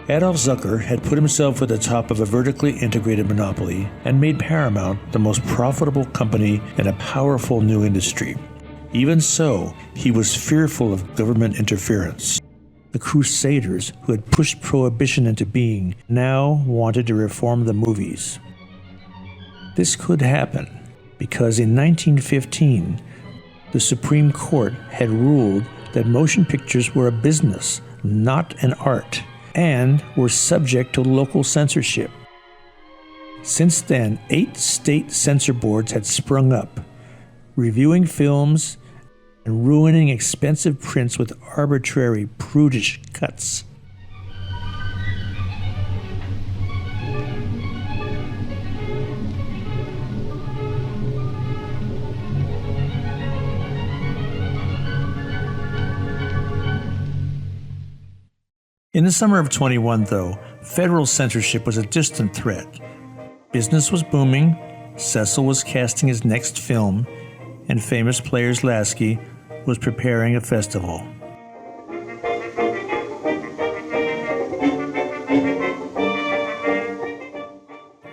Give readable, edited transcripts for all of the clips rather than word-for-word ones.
Adolf Zucker had put himself at the top of a vertically integrated monopoly and made Paramount the most profitable company in a powerful new industry. Even so, he was fearful of government interference. The Crusaders, who had pushed prohibition into being, now wanted to reform the movies. This could happen because in 1915, the Supreme Court had ruled that motion pictures were a business, not an art, and were subject to local censorship. Since then, 8 state censor boards had sprung up, reviewing films and ruining expensive prints with arbitrary, prudish cuts. In the summer of 21, though, federal censorship was a distant threat. Business was booming, Cecil was casting his next film, and famous Players Lasky was preparing a festival.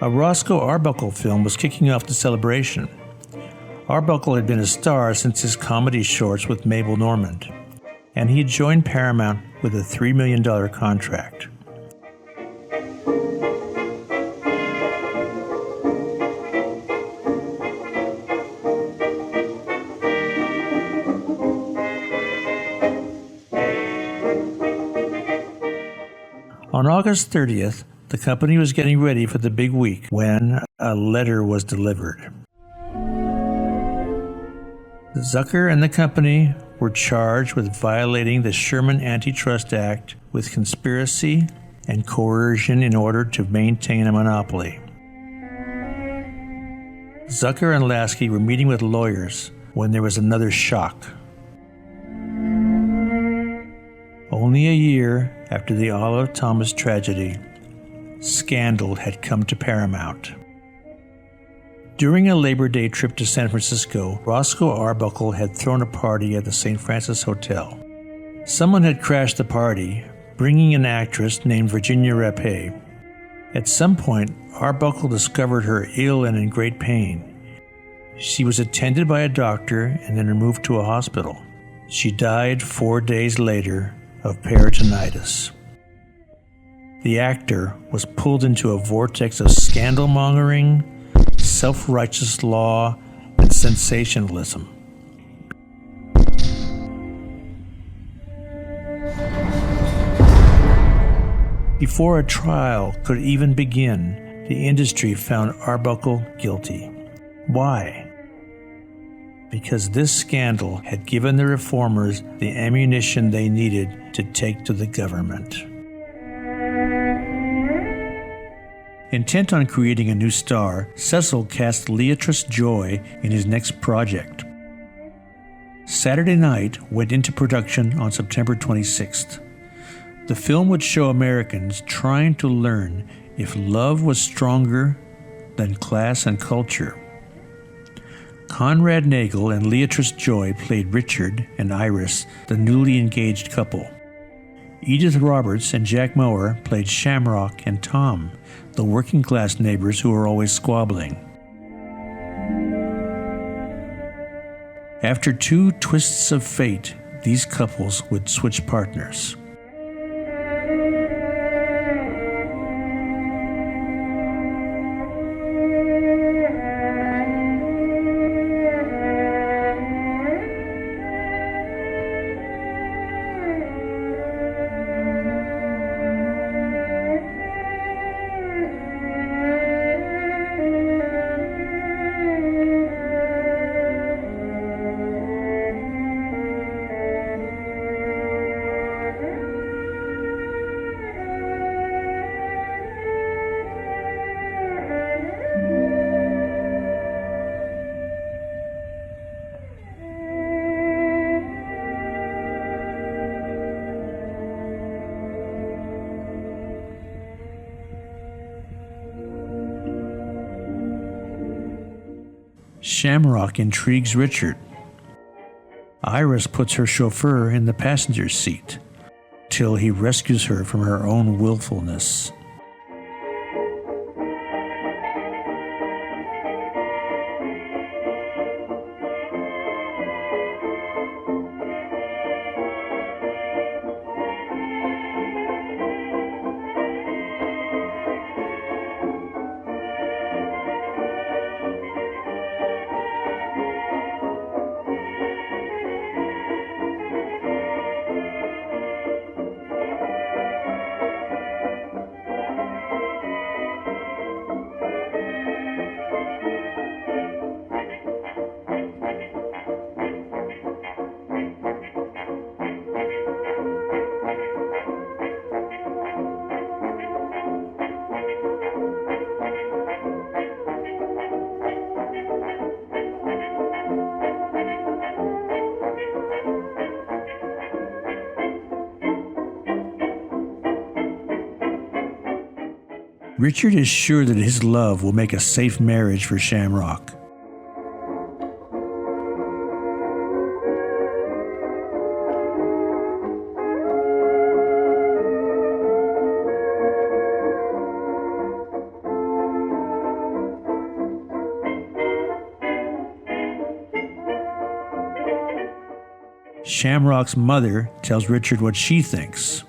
A Roscoe Arbuckle film was kicking off the celebration. Arbuckle had been a star since his comedy shorts with Mabel Normand, and he had joined Paramount with a $3 million contract. On August 30th, the company was getting ready for the big week when a letter was delivered. Zucker and the company were charged with violating the Sherman Antitrust Act with conspiracy and coercion in order to maintain a monopoly. Zucker and Lasky were meeting with lawyers when there was another shock. Only a year after the Olive Thomas tragedy, scandal had come to Paramount. During a Labor Day trip to San Francisco, Roscoe Arbuckle had thrown a party at the St. Francis Hotel. Someone had crashed the party, bringing an actress named Virginia Rapet. At some point, Arbuckle discovered her ill and in great pain. She was attended by a doctor and then removed to a hospital. She died 4 days later of peritonitis. The actor was pulled into a vortex of scandal-mongering, self-righteous law, and sensationalism. Before a trial could even begin, the industry found Arbuckle guilty. Why? Because this scandal had given the reformers the ammunition they needed to take to the government. Intent on creating a new star, Cecil cast Leatrice Joy in his next project. Saturday Night went into production on September 26th. The film would show Americans trying to learn if love was stronger than class and culture. Conrad Nagel and Leatrice Joy played Richard and Iris, the newly engaged couple. Edith Roberts and Jack Mower played Shamrock and Tom, the working-class neighbors who were always squabbling. After 2 twists of fate, these couples would switch partners. Shamrock intrigues Richard. Iris puts her chauffeur in the passenger seat. till he rescues her from her own willfulness. Richard is sure that his love will make a safe marriage for Shamrock. Shamrock's mother tells Richard what she thinks.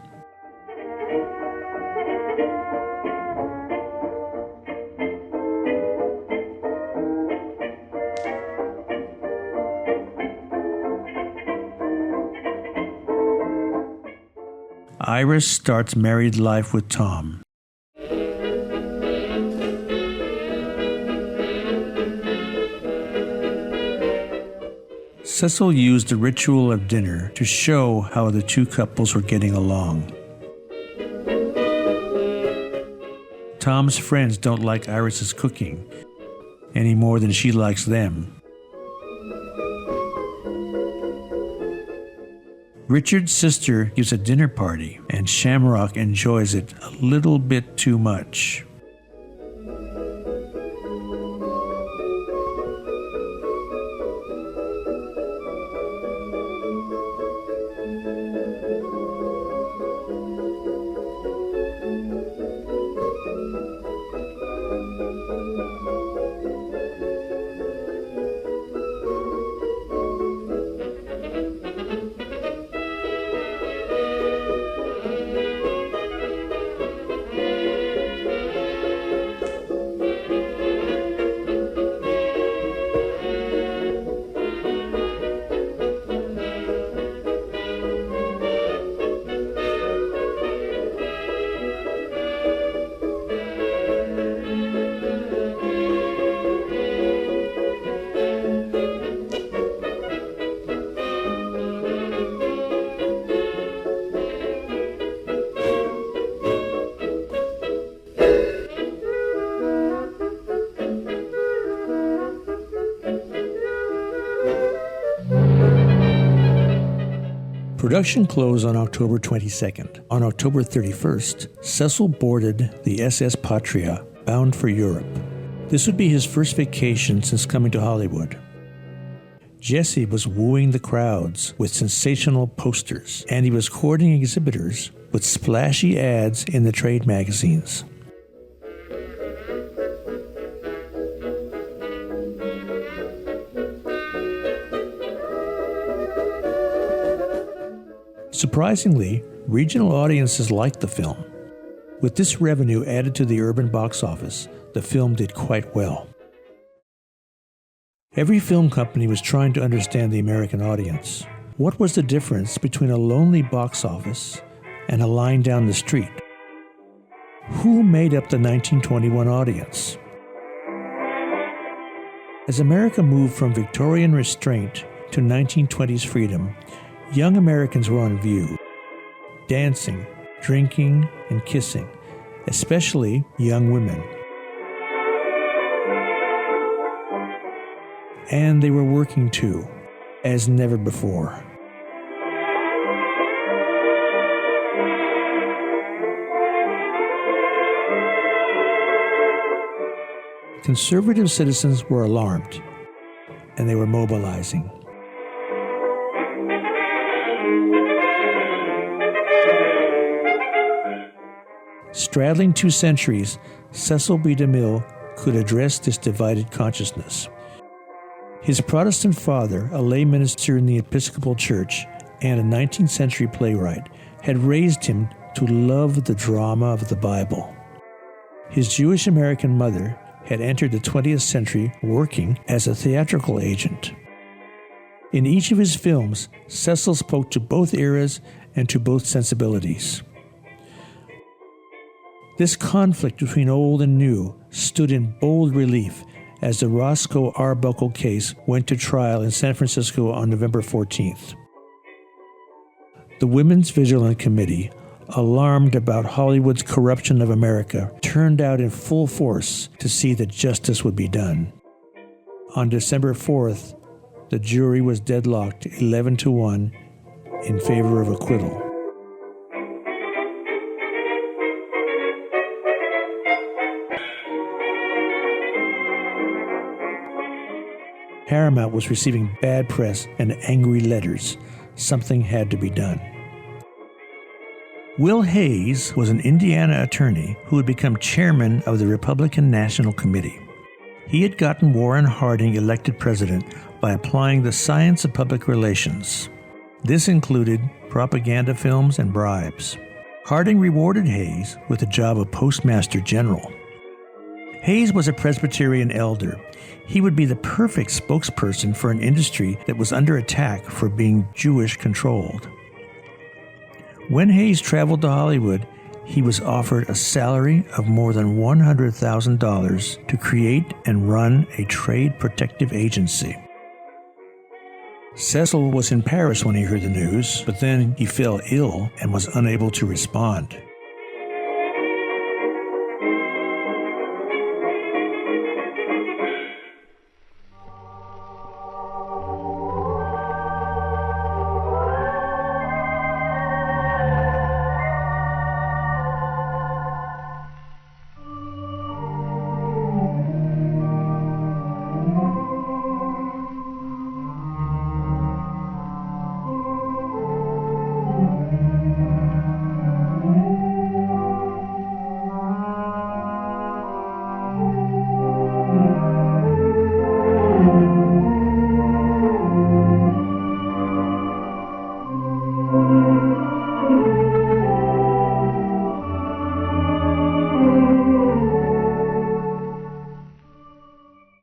Iris starts married life with Tom. Cecil used the ritual of dinner to show how the two couples were getting along. Tom's friends don't like Iris's cooking any more than she likes them. Richard's sister gives a dinner party, and Shamrock enjoys it a little bit too much. Production closed on October 22nd. On October 31st, Cecil boarded the SS Patria, bound for Europe. This would be his first vacation since coming to Hollywood. Jesse was wooing the crowds with sensational posters, and he was courting exhibitors with splashy ads in the trade magazines. Surprisingly, regional audiences liked the film. With this revenue added to the urban box office, the film did quite well. Every film company was trying to understand the American audience. What was the difference between a lonely box office and a line down the street? Who made up the 1921 audience? As America moved from Victorian restraint to 1920s freedom, young Americans were on view, dancing, drinking, and kissing, especially young women. And they were working too, as never before. Conservative citizens were alarmed, and they were mobilizing. Straddling two centuries, Cecil B. DeMille could address this divided consciousness. His Protestant father, a lay minister in the Episcopal Church and a 19th century playwright, had raised him to love the drama of the Bible. His Jewish American mother had entered the 20th century working as a theatrical agent. In each of his films, Cecil spoke to both eras and to both sensibilities. This conflict between old and new stood in bold relief as the Roscoe Arbuckle case went to trial in San Francisco on November 14th. The Women's Vigilance Committee, alarmed about Hollywood's corruption of America, turned out in full force to see that justice would be done. On December 4th, the jury was deadlocked 11-1 in favor of acquittal. Paramount was receiving bad press and angry letters. Something had to be done. Will Hayes was an Indiana attorney who had become chairman of the Republican National Committee. He had gotten Warren Harding elected president by applying the science of public relations. This included propaganda films and bribes. Harding rewarded Hayes with the job of Postmaster General. Hayes was a Presbyterian elder. He would be the perfect spokesperson for an industry that was under attack for being Jewish-controlled. When Hayes traveled to Hollywood, he was offered a salary of more than $100,000 to create and run a trade protective agency. Cecil was in Paris when he heard the news, but then he fell ill and was unable to respond.